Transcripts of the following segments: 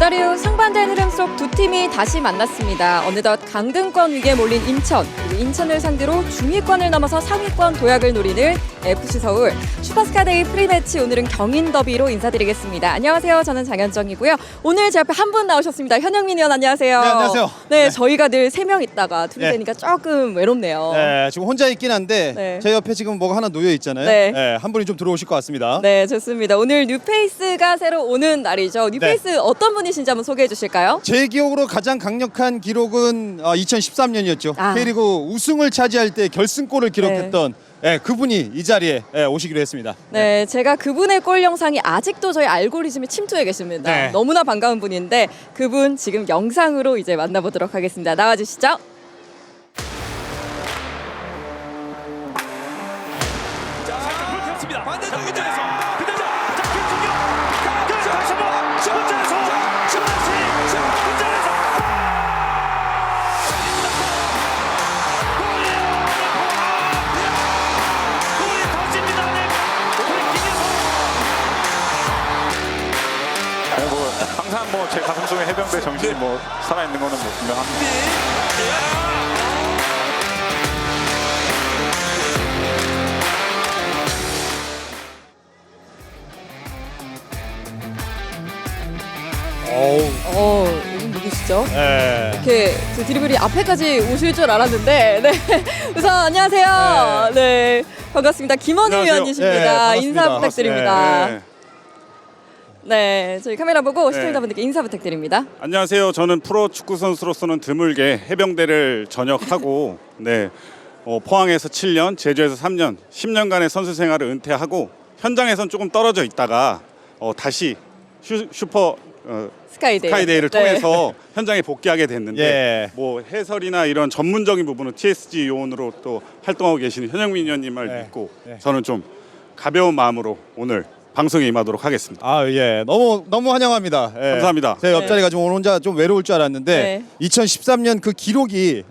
달 이후 상반된 흐름 속 두 팀이 다시 만났습니다. 어느덧 강등권 위기에 몰린 인천, 그리고 인천을 상대로 중위권을 넘어서 상위권 도약을 노리는 FC서울. 슈퍼스카데이 프리매치, 오늘은 경인 더비로 인사드리겠습니다. 안녕하세요. 저는 장현정이고요. 오늘 제 앞에 한 분 나오셨습니다. 현영민 의원 안녕하세요. 네, 안녕하세요. 네, 저희가 늘 3명 있다가 둘이 네. 되니까 조금 외롭네요. 네, 지금 혼자 있긴 한데 네. 제 옆에 지금 뭐가 하나 놓여 있잖아요. 네. 한 분이 좀 들어오실 것 같습니다. 네, 좋습니다. 오늘 뉴페이스가 새로 오는 날이죠. 뉴페이스 어떤 분이신지 한번 소개해 주실까요? 제 기억으로 가장 강력한 기록은 2013년이었죠. 아. K리그 우승을 차지할 때 결승골을 기록했던 그분이 이 자리에 오시기로 했습니다. 네, 제가 그분의 골 영상이 아직도 저희 알고리즘에 침투해 계십니다. 네. 너무나 반가운 분인데 그분 지금 영상으로 이제 만나보도록 하겠습니다. 나와주시죠. 자, 반대쪽 위쪽에서 그대로 자, 김승규 다시 한번 슈퍼전에서 슈퍼시 슈퍼전에서 골이 터집니다. 우리 김혜성 뭐 항상 뭐 제 가슴속에 해병대 정신이 뭐 살아있는 거는 뭐 분명합니다. 이분 누구시죠? 네. 이렇게 그 드리블이 앞에까지 오실 줄 알았는데, 네. 우선 안녕하세요. 네, 반갑습니다. 김원우 안녕하세요. 의원이십니다. 네, 반갑습니다. 인사 부탁드립니다. 네. 네, 저희 카메라 보고 네. 시청자분들께 인사 부탁드립니다. 안녕하세요. 저는 프로 축구 선수로서는 드물게 해병대를 전역하고 포항에서 7년, 제주에서 3년, 10년간의 선수 생활을 은퇴하고 현장에선 조금 떨어져 있다가 다시 슈퍼 스카이데이를 통해서 현장에 복귀하게 됐는데 예. 뭐 해설이나 이런 전문적인 부분은 TSG 요원으로 또 활동하고 계시는 현영민 의원님 말 네. 믿고 네. 저는 좀 가벼운 마음으로 오늘 방송에 임하도록 하겠습니다. 너무 환영합니다. 감사합니다. 제 옆자리가 좀 오늘 혼자 좀 외로울 줄 알았는데 네. 2013년 그 기록이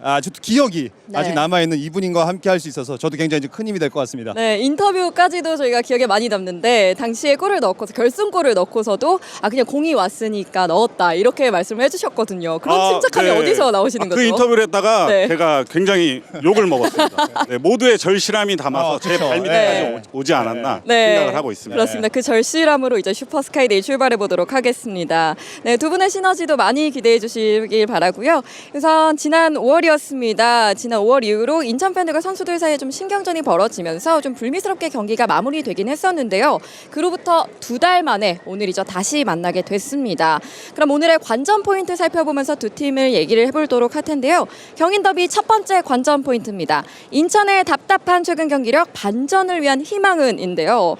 기억이 네. 아직 남아 있는 이분과 함께 할 수 있어서 저도 굉장히 큰 힘이 될 것 같습니다. 네, 인터뷰까지도 저희가 기억에 많이 남는데 당시에 골을 넣고서 결승골을 넣고서도 그냥 공이 왔으니까 넣었다 이렇게 말씀을 해주셨거든요. 그런 침착함이 네. 어디서 나오시는 거죠? 그 인터뷰를 했다가 네. 제가 굉장히 욕을 먹었습니다. 네, 모두의 절실함이 담아서 제 그쵸. 발밑까지 네. 오지 않았나 네. 생각을 하고 있습니다. 그렇습니다. 그 절실함으로 이제 슈퍼스카이데이 출발해 보도록 하겠습니다. 네, 두 분의 시너지도 많이 기대해 주시길 바라고요. 우선 지난 5월이었습니다. 지난 5월 이후로 인천 팬들과 선수들 사이에 좀 신경전이 벌어지면서 좀 불미스럽게 경기가 마무리되긴 했었는데요. 그로부터 2달 만에 오늘이죠. 다시 만나게 됐습니다. 그럼 오늘의 관전 포인트 살펴보면서 두 팀을 얘기를 해보도록 할 텐데요. 경인 더비 첫 번째 관전 포인트입니다. 인천의 답답한 최근 경기력 반전을 위한 희망은인데요.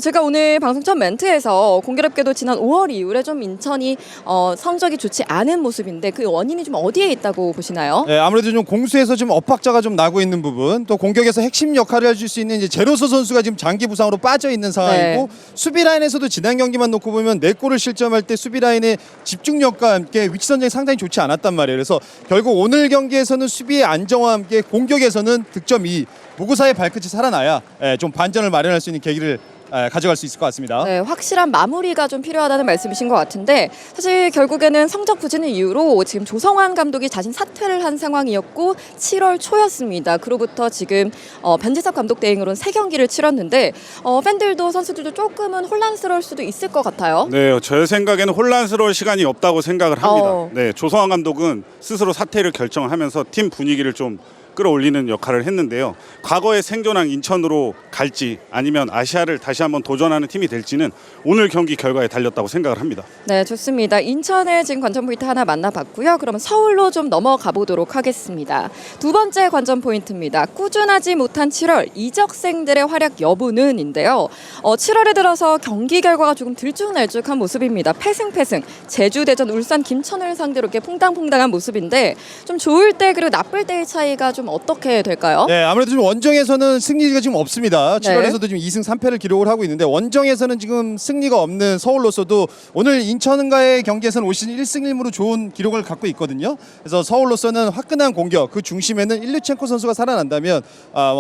제가 오늘 방송 첫 멘트에서 공교롭게도 지난 5월 이후에 좀 인천이 성적이 좋지 않은 모습인데 그 원인이 좀 어디에 있다고 보시나요? 네, 아무래도 좀 공수에서 좀 엇박자가 좀 나고 있는 부분, 또 공격에서 핵심 역할을 해줄 수 있는 이제 제로소 선수가 지금 장기 부상으로 빠져 있는 상황이고, 수비 라인에서도 지난 경기만 놓고 보면 4골을 실점할 때 수비 라인의 집중력과 함께 위치 선정이 상당히 좋지 않았단 말이에요. 그래서 결국 오늘 경기에서는 수비의 안정화와 함께 공격에서는 득점 2, 무구사의 발끝이 살아나야 좀 반전을 마련할 수 있는 계기를 가져갈 수 있을 것 같습니다. 네, 확실한 마무리가 좀 필요하다는 말씀이신 것 같은데 사실 결국에는 성적 부진을 이유로 지금 조성환 감독이 자신 사퇴를 한 상황이었고 7월 초였습니다. 그로부터 지금 변재섭 감독 대행으로는 3경기를 치렀는데 팬들도 선수들도 조금은 혼란스러울 수도 있을 것 같아요. 네, 제 생각에는 혼란스러울 시간이 없다고 생각을 합니다. 어. 네, 조성환 감독은 스스로 사퇴를 결정을 하면서 팀 분위기를 좀 끌어올리는 역할을 했는데요. 과거의 생존한 인천으로 갈지 아니면 아시아를 다시 한번 도전하는 팀이 될지는 오늘 경기 결과에 달렸다고 생각을 합니다. 네, 좋습니다. 인천의 지금 관전 포인트 하나 만나봤고요. 그러면 서울로 좀 넘어가 보도록 하겠습니다. 두 번째 관전 포인트입니다. 꾸준하지 못한 7월 이적생들의 활약 여부는인데요. 7월에 들어서 경기 결과가 조금 들쭉날쭉한 모습입니다. 패승. 제주, 대전, 울산, 김천을 상대로 이렇게 퐁당퐁당한 모습인데 좀 좋을 때 그리고 나쁠 때의 차이가 좀 좀 어떻게 될까요? 네, 아무래도 지금 원정에서는 승리가 지금 없습니다. 네. 7월에서도 지금 2승 3패를 기록을 하고 있는데 원정에서는 지금 승리가 없는 서울로서도 오늘 인천과의 경기에서는 올 시즌 1승 1무로 좋은 기록을 갖고 있거든요. 그래서 서울로서는 화끈한 공격, 그 중심에는 일류첸코 선수가 살아난다면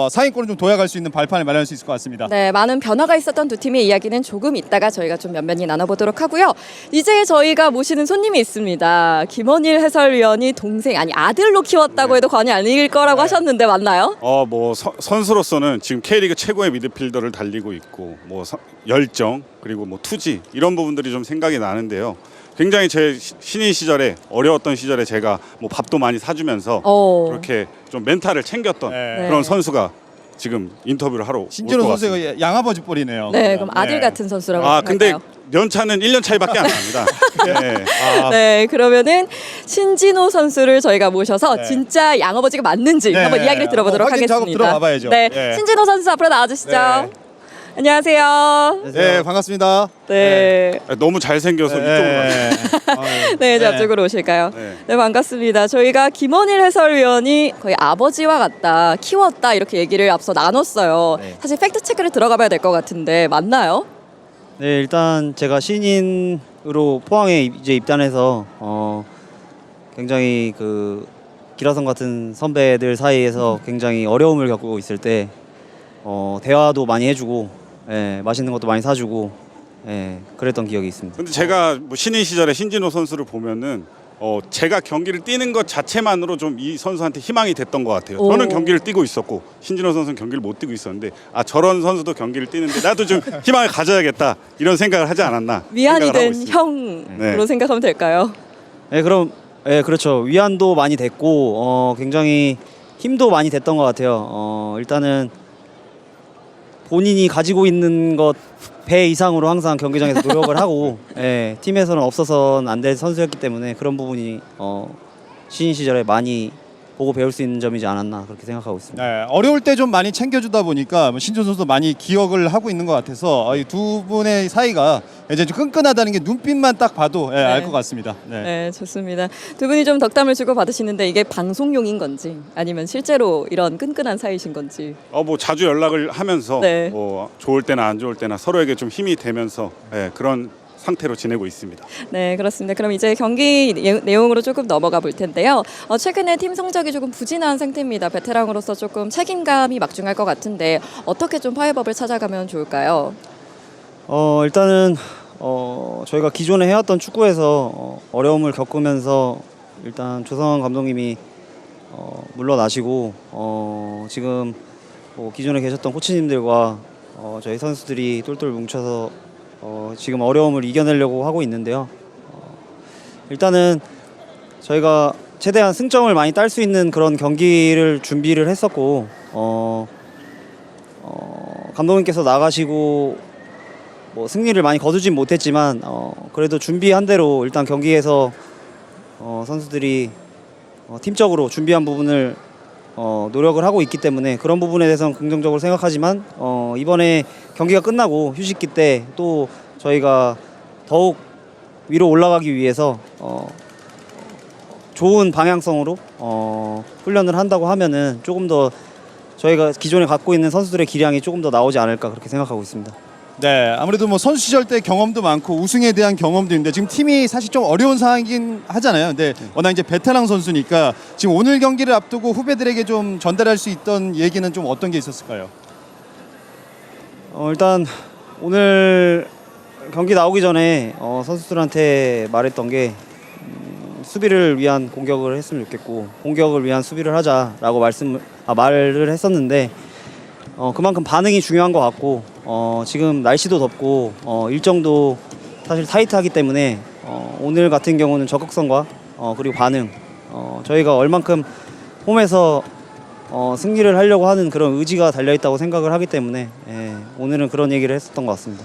상위권을 좀 도약할 수 있는 발판을 마련할 수 있을 것 같습니다. 네, 많은 변화가 있었던 두 팀의 이야기는 조금 있다가 저희가 좀 면면히 나눠보도록 하고요. 이제 저희가 모시는 손님이 있습니다. 김원일 해설위원이 동생, 아니 아들로 키웠다고 해도 과언이 아닐 거라고 하셨는데 맞나요? 뭐 선수로서는 지금 K리그 최고의 미드필더를 달리고 있고 뭐 열정 그리고 뭐 투지 이런 부분들이 좀 생각이 나는데요. 굉장히 제 신인 시절에 어려웠던 시절에 제가 뭐 밥도 많이 사주면서 그렇게 좀 멘탈을 챙겼던 네. 그런 선수가 지금 인터뷰를 하러 신진호 올 것 선수가 같습니다. 양아버지 뻘이네요. 네, 그럼 아들 같은 선수라고 근데 생각할까요? 연차는 1년 차이밖에 안 납니다. 네. 네, 그러면은 신진호 선수를 저희가 모셔서 네. 진짜 양아버지가 맞는지 네. 한번 이야기를 들어보도록 확인 작업 하겠습니다. 들어가봐야죠. 네, 네. 신진호 선수 앞으로 나와주시죠. 네. 안녕하세요. 네, 반갑습니다. 네. 너무 잘생겨서 이쪽으로 가요. 네, 이제 앞쪽으로 오실까요? 네. 네, 반갑습니다. 저희가 김원일 해설위원이 거의 아버지와 같다, 키웠다 이렇게 얘기를 앞서 나눴어요. 네. 사실 팩트 체크를 들어가봐야 될 것 같은데 맞나요? 네, 일단 제가 신인으로 포항에 이제 입단해서 굉장히 그 기라성 같은 선배들 사이에서 굉장히 어려움을 겪고 있을 때 대화도 많이 해주고 맛있는 것도 많이 사주고 그랬던 기억이 있습니다. 근데 제가 뭐 신인 시절에 신진호 선수를 보면은 제가 경기를 뛰는 것 자체만으로 좀 이 선수한테 희망이 됐던 것 같아요. 저는 경기를 뛰고 있었고 신진호 선수는 경기를 못 뛰고 있었는데 저런 선수도 경기를 뛰는데 나도 좀 희망을 가져야겠다 이런 생각을 하지 않았나 위안이 생각을 하고 된 있습니다. 형으로 네. 생각하면 될까요? 네, 그럼 그렇죠. 위안도 많이 됐고 굉장히 힘도 많이 됐던 것 같아요. 일단은 본인이 가지고 있는 것 배 이상으로 항상 경기장에서 노력을 하고 팀에서는 없어서는 안 될 선수였기 때문에 그런 부분이 신인 시절에 많이 보고 배울 수 있는 점이지 않았나 그렇게 생각하고 있습니다. 네, 어려울 때 좀 많이 챙겨주다 보니까 신준 선수도 많이 기억을 하고 있는 것 같아서 이 두 분의 사이가 이제 좀 끈끈하다는 게 눈빛만 딱 봐도 알 것 같습니다. 네. 네, 좋습니다. 두 분이 좀 덕담을 주고 받으시는데 이게 방송용인 건지 아니면 실제로 이런 끈끈한 사이신 건지. 뭐 자주 연락을 하면서 네. 뭐 좋을 때나 안 좋을 때나 서로에게 좀 힘이 되면서 그런 상태로 지내고 있습니다. 네, 그렇습니다. 그럼 이제 경기 내용으로 조금 넘어가 볼 텐데요. 최근에 팀 성적이 조금 부진한 상태입니다. 베테랑으로서 조금 책임감이 막중할 것 같은데 어떻게 좀 파이법을 찾아가면 좋을까요? 일단은 저희가 기존에 해왔던 축구에서 어려움을 겪으면서 일단 조성환 감독님이 물러나시고 지금 뭐 기존에 계셨던 코치님들과 저희 선수들이 똘똘 뭉쳐서 지금 어려움을 이겨내려고 하고 있는데요. 일단은 저희가 최대한 승점을 많이 딸 수 있는 그런 경기를 준비를 했었고 감독님께서 나가시고 뭐 승리를 많이 거두진 못했지만 그래도 준비한 대로 일단 경기에서 선수들이 팀적으로 준비한 부분을 노력을 하고 있기 때문에 그런 부분에 대해서는 긍정적으로 생각하지만 이번에 경기가 끝나고 휴식기 때 또 저희가 더욱 위로 올라가기 위해서 좋은 방향성으로 훈련을 한다고 하면은 조금 더 저희가 기존에 갖고 있는 선수들의 기량이 조금 더 나오지 않을까 그렇게 생각하고 있습니다. 네, 아무래도 뭐 선수 시절 때 경험도 많고 우승에 대한 경험도 있는데 지금 팀이 사실 좀 어려운 상황이긴 하잖아요. 근데 워낙 이제 베테랑 선수니까 지금 오늘 경기를 앞두고 후배들에게 좀 전달할 수 있던 얘기는 좀 어떤 게 있었을까요? 일단 오늘 경기 나오기 전에 선수들한테 말했던 게 수비를 위한 공격을 했으면 좋겠고 공격을 위한 수비를 하자라고 말을 했었는데 그만큼 반응이 중요한 것 같고 지금 날씨도 덥고 일정도 사실 타이트하기 때문에 오늘 같은 경우는 적극성과 그리고 반응 저희가 얼만큼 홈에서 승리를 하려고 하는 그런 의지가 달려있다고 생각을 하기 때문에 오늘은 그런 얘기를 했었던 것 같습니다.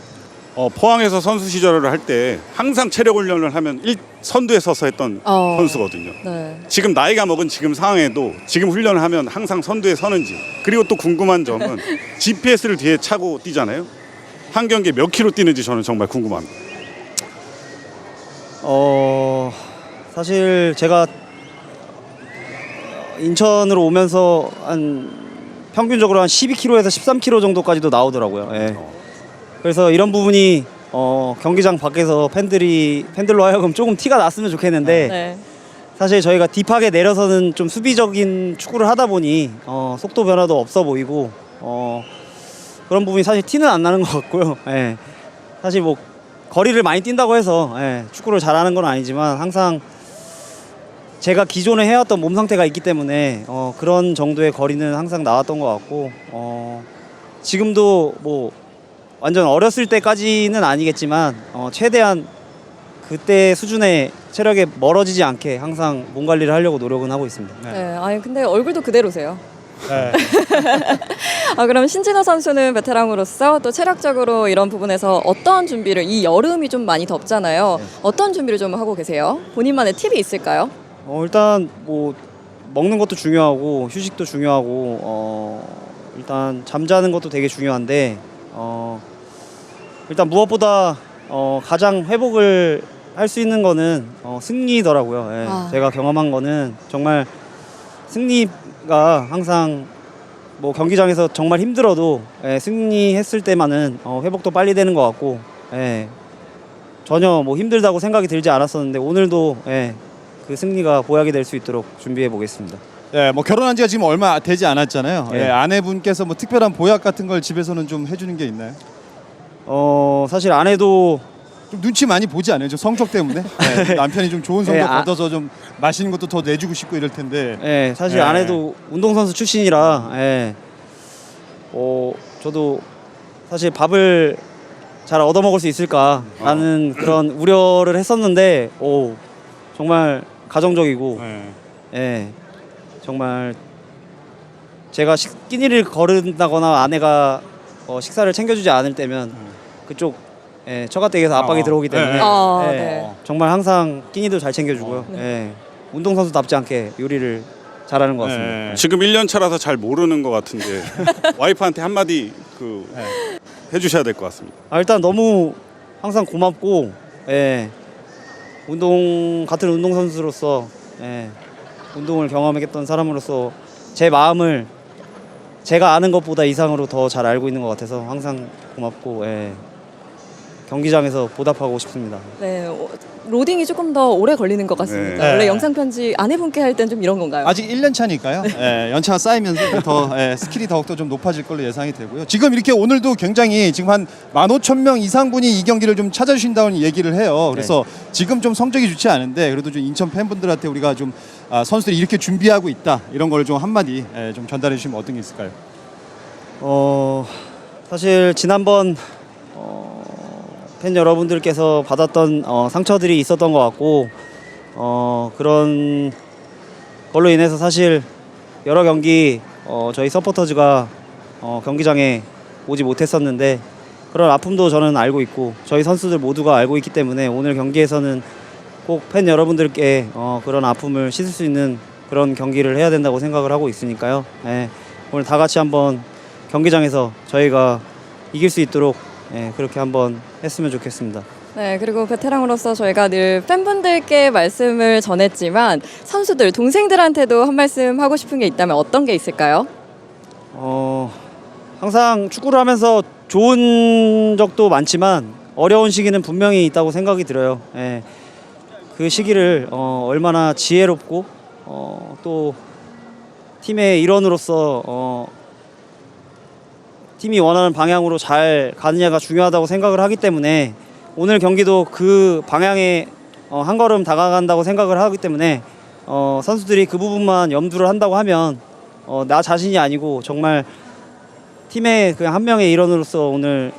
포항에서 선수 시절을 할 때 항상 체력 훈련을 하면 선두에 서서 했던 선수거든요. 네. 지금 나이가 먹은 지금 상황에도 지금 훈련을 하면 항상 선두에 서는지 그리고 또 궁금한 점은 GPS를 뒤에 차고 뛰잖아요. 한 경기에 몇 킬로 뛰는지 저는 정말 궁금합니다. 사실 제가 인천으로 오면서 한 평균적으로 한 12km에서 13km 정도까지도 나오더라고요. 예. 그래서 이런 부분이 경기장 밖에서 팬들로 하여금 조금 티가 났으면 좋겠는데 네. 사실 저희가 딥하게 내려서는 좀 수비적인 축구를 하다 보니 속도 변화도 없어 보이고 그런 부분이 사실 티는 안 나는 것 같고요. 예. 사실 뭐 거리를 많이 뛴다고 해서 축구를 잘하는 건 아니지만 항상 제가 기존에 해왔던 몸 상태가 있기 때문에 그런 정도의 거리는 항상 나왔던 것 같고 지금도 뭐 완전 어렸을 때까지는 아니겠지만 최대한 그때 수준의 체력에 멀어지지 않게 항상 몸 관리를 하려고 노력은 하고 있습니다. 네. 아니 근데 얼굴도 그대로세요. 네. 그럼 신진호 선수는 베테랑으로서 또 체력적으로 이런 부분에서 어떤 준비를 이 여름이 좀 많이 덥잖아요. 어떤 준비를 좀 하고 계세요? 본인만의 팁이 있을까요? 일단 뭐 먹는 것도 중요하고 휴식도 중요하고 일단 잠자는 것도 되게 중요한데 일단 무엇보다 가장 회복을 할 수 있는 거는 승리더라고요. 예. 제가 경험한 거는 정말 승리가 항상 뭐 경기장에서 정말 힘들어도 승리했을 때만은 회복도 빨리 되는 것 같고 전혀 뭐 힘들다고 생각이 들지 않았었는데 오늘도 그 승리가 보약이 될 수 있도록 준비해 보겠습니다. 네, 뭐 결혼한 지가 지금 얼마 되지 않았잖아요. 네. 아내분께서 뭐 특별한 보약 같은 걸 집에서는 좀 해주는 게 있나요? 사실 아내도 좀 눈치 많이 보지 않아요? 저 성적 때문에 남편이 좀 좋은 성적 얻어서 좀 맛있는 것도 더 내주고 싶고 이럴 텐데. 사실 아내도 운동선수 출신이라 저도 사실 밥을 잘 얻어먹을 수 있을까라는 그런 우려를 했었는데 정말 가정적이고 정말 제가 끼니를 거른다거나 아내가 식사를 챙겨주지 않을 때면 그쪽 처가댁에서 압박이 들어오기 때문에 정말 항상 끼니도 잘 챙겨주고요. 운동선수답지 않게 요리를 잘하는 것 같습니다. 지금 1년 차라서 잘 모르는 것 같은데 와이프한테 한마디 해주셔야 될 것 같습니다. 일단 너무 항상 고맙고 같은 운동선수로서 운동을 경험했던 사람으로서 제 마음을 제가 아는 것보다 이상으로 더 잘 알고 있는 것 같아서 항상 고맙고 경기장에서 보답하고 싶습니다. 네, 로딩이 조금 더 오래 걸리는 것 같습니다. 네. 원래 영상 편지 아내분께 할 땐 좀 이런 건가요? 아직 1년 차니까요. 연차가 쌓이면서 더 스킬이 더욱더 좀 높아질 걸로 예상이 되고요. 지금 이렇게 오늘도 굉장히 지금 한 15,000명 이상 분이 이 경기를 좀 찾아주신다는 얘기를 해요. 그래서 지금 좀 성적이 좋지 않은데 그래도 좀 인천 팬분들한테 우리가 좀 선수들이 이렇게 준비하고 있다 이런 걸 좀 한마디 좀 전달해 주시면 어떤 게 있을까요? 사실 지난번 팬 여러분들께서 받았던 상처들이 있었던 것 같고 그런 걸로 인해서 사실 여러 경기 저희 서포터즈가 경기장에 오지 못했었는데 그런 아픔도 저는 알고 있고 저희 선수들 모두가 알고 있기 때문에 오늘 경기에서는 꼭 팬 여러분들께 그런 아픔을 씻을 수 있는 그런 경기를 해야 된다고 생각을 하고 있으니까요. 오늘 다 같이 한번 경기장에서 저희가 이길 수 있도록 그렇게 한번 했으면 좋겠습니다. 네, 그리고 베테랑으로서 저희가 늘 팬분들께 말씀을 전했지만 선수들, 동생들한테도 한 말씀 하고 싶은 게 있다면 어떤 게 있을까요? 항상 축구를 하면서 좋은 적도 많지만 어려운 시기는 분명히 있다고 생각이 들어요. 그 시기를 얼마나 지혜롭고 또 팀의 일원으로서 팀이 원하는 방향으로 잘 가느냐가 중요하다고 생각을 하기 때문에 오늘 경기도 그 방향에 한 걸음 다가간다고 생각을 하기 때문에 선수들이 그 부분만 염두를 한다고 하면 나 자신이 아니고 정말 팀의 그냥 한 명의 일원으로서 오늘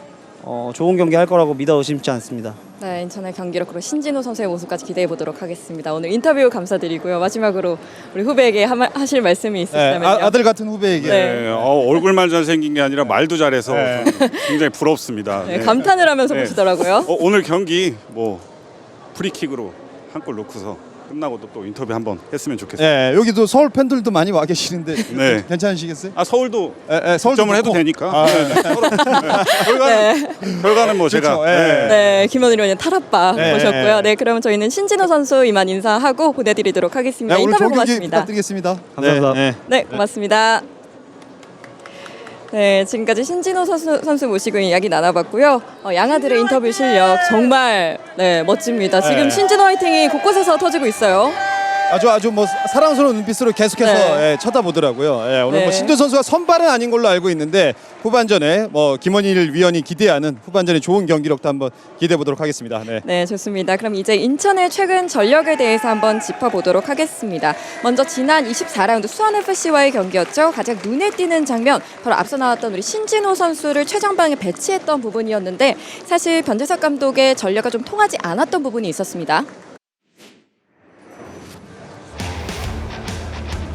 좋은 경기 할 거라고 믿어 의심치 않습니다. 네, 인천의 경기력으로 신진호 선수의 모습까지 기대해 보도록 하겠습니다. 오늘 인터뷰 감사드리고요. 마지막으로 우리 후배에게 하실 말씀이 있으시다면요. 아들 같은 후배에게. 네. 얼굴만 잘생긴 게 아니라 말도 잘해서 굉장히 부럽습니다. 네, 감탄을 하면서 보시더라고요. 오늘 경기 프리킥으로 한 골 넣고서 끝나고도 또 인터뷰 한번 했으면 좋겠습니다. 예, 여기도 서울 팬들도 많이 와 계시는데 네. 괜찮으시겠어요? 아 서울도 서울도 득점을 해도 좋고. 되니까. 아, 네. 결과는 뭐 제가 그렇죠. 예. 네, 김원일 의원님 탈압박 네. 보셨고요. 네, 그럼 저희는 신진호 선수 이만 인사하고 보내드리도록 하겠습니다. 네, 오늘 인터뷰 좋은 경기 고맙습니다. 부탁드리겠습니다. 감사합니다. 네, 네. 네, 고맙습니다. 네, 지금까지 신진호 선수 모시고 이야기 나눠봤고요. 양아들의 인터뷰 실력 정말 멋집니다. 지금 네. 신진호 화이팅이 곳곳에서 터지고 있어요. 아주 뭐 사랑스러운 눈빛으로 계속해서 네. 예, 쳐다보더라고요. 예, 오늘 네. 뭐 신조 선수가 선발은 아닌 걸로 알고 있는데 후반전에 뭐 김원일 위원이 기대하는 후반전에 좋은 경기력도 한번 기대해 보도록 하겠습니다. 네. 네, 좋습니다. 그럼 이제 인천의 최근 전력에 대해서 한번 짚어보도록 하겠습니다. 먼저 지난 24라운드 수원FC와의 경기였죠. 가장 눈에 띄는 장면, 바로 앞서 나왔던 우리 신진호 선수를 최전방에 배치했던 부분이었는데 사실 변재석 감독의 전략과 좀 통하지 않았던 부분이 있었습니다.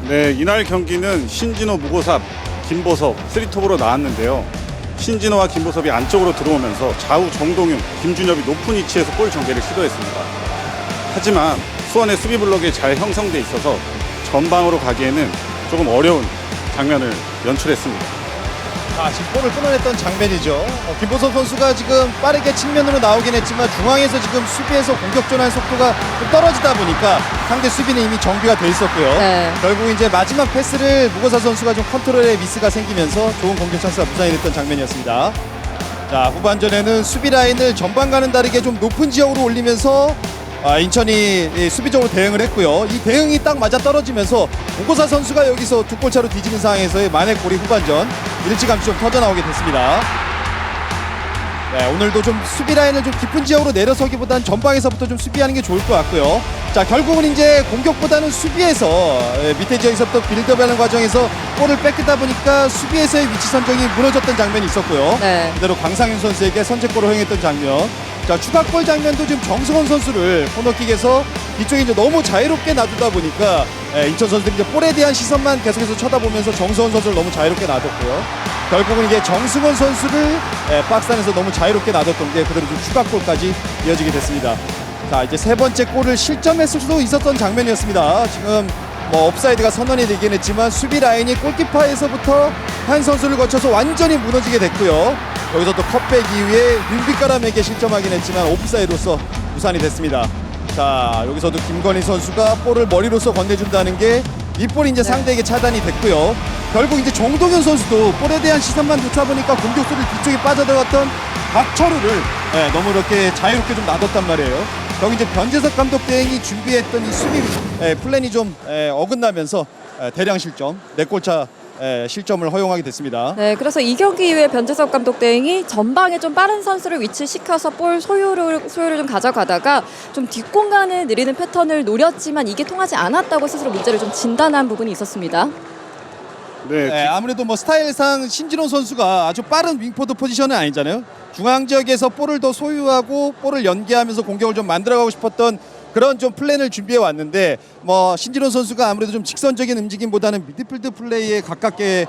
네, 이날 경기는 신진호, 무고삽, 김보섭 3톱으로 나왔는데요. 신진호와 김보섭이 안쪽으로 들어오면서 좌우 정동윤, 김준엽이 높은 위치에서 골 전개를 시도했습니다. 하지만 수원의 수비 블록이 잘 형성돼 있어서 전방으로 가기에는 조금 어려운 장면을 연출했습니다. 지금 볼을 끊어냈던 장면이죠. 김보섭 선수가 지금 빠르게 측면으로 나오긴 했지만 중앙에서 지금 수비에서 공격 전환 속도가 좀 떨어지다 보니까 상대 수비는 이미 정비가 돼 있었고요. 네. 결국 이제 마지막 패스를 무고사 선수가 좀 컨트롤에 미스가 생기면서 좋은 공격 찬스가 무산이 됐던 장면이었습니다. 자, 후반전에는 수비 라인을 전반과는 다르게 좀 높은 지역으로 올리면서 인천이 수비적으로 대응을 했고요. 이 대응이 딱 맞아 떨어지면서 무고사 선수가 여기서 두 골차로 뒤지는 상황에서의 만회골이 후반전 일찌감치 좀 터져나오게 됐습니다. 네, 오늘도 좀 수비 라인을 좀 깊은 지역으로 내려서기보다는 전방에서부터 좀 수비하는 게 좋을 것 같고요. 자, 결국은 이제 공격보다는 수비에서 밑에 지역에서부터 빌드업하는 과정에서 볼을 뺏기다 보니까 수비에서의 위치 선정이 무너졌던 장면이 있었고요. 네. 그대로 강상윤 선수에게 선제골을 허용했던 장면. 자, 추가골 장면도 지금 정승원 선수를 코너킥에서 뒤쪽에 이제 너무 자유롭게 놔두다 보니까 인천 선수들이 이제 볼에 대한 시선만 계속해서 쳐다보면서 정승원 선수를 너무 자유롭게 놔뒀고요. 결국은 이게 정승원 선수를 박스 안에서 너무 자유롭게 놔뒀던 게 그대로 좀 추가골까지 이어지게 됐습니다. 자, 이제 세 번째 골을 실점했을 수도 있었던 장면이었습니다. 지금 뭐 옵사이드가 선언이 되긴 했지만 수비 라인이 골키퍼에서부터 한 선수를 거쳐서 완전히 무너지게 됐고요. 여기서 또 컵백 이후에 윤빛가람에게 실점하긴 했지만 옵사이드로서 무산이 됐습니다. 자, 여기서도 김건희 선수가 볼을 머리로서 건네준다는 게 이 볼이 이제 상대에게 차단이 됐고요. 결국 이제 정동현 선수도 볼에 대한 시선만 놓다 보니까 공격수를 뒤쪽에 빠져들어갔던 박철우를 너무 이렇게 자유롭게 좀 놔뒀단 말이에요. 여기 이제 변재석 감독 대행이 준비했던 이 수비 플랜이 좀 어긋나면서 대량 실점, 4골차 실점을 허용하게 됐습니다. 네, 그래서 이 경기 이후에 변재석 감독 대행이 전방에 좀 빠른 선수를 위치시켜서 볼 소유를 좀 가져가다가 좀 뒷공간을 느리는 패턴을 노렸지만 이게 통하지 않았다고 스스로 문제를 좀 진단한 부분이 있었습니다. 네, 아무래도 뭐 스타일상 신진호 선수가 아주 빠른 윙포드 포지션은 아니잖아요. 중앙 지역에서 볼을 더 소유하고 볼을 연계하면서 공격을 좀 만들어가고 싶었던 그런 좀 플랜을 준비해 왔는데 뭐 신진호 선수가 아무래도 좀 직선적인 움직임보다는 미드필드 플레이에 가깝게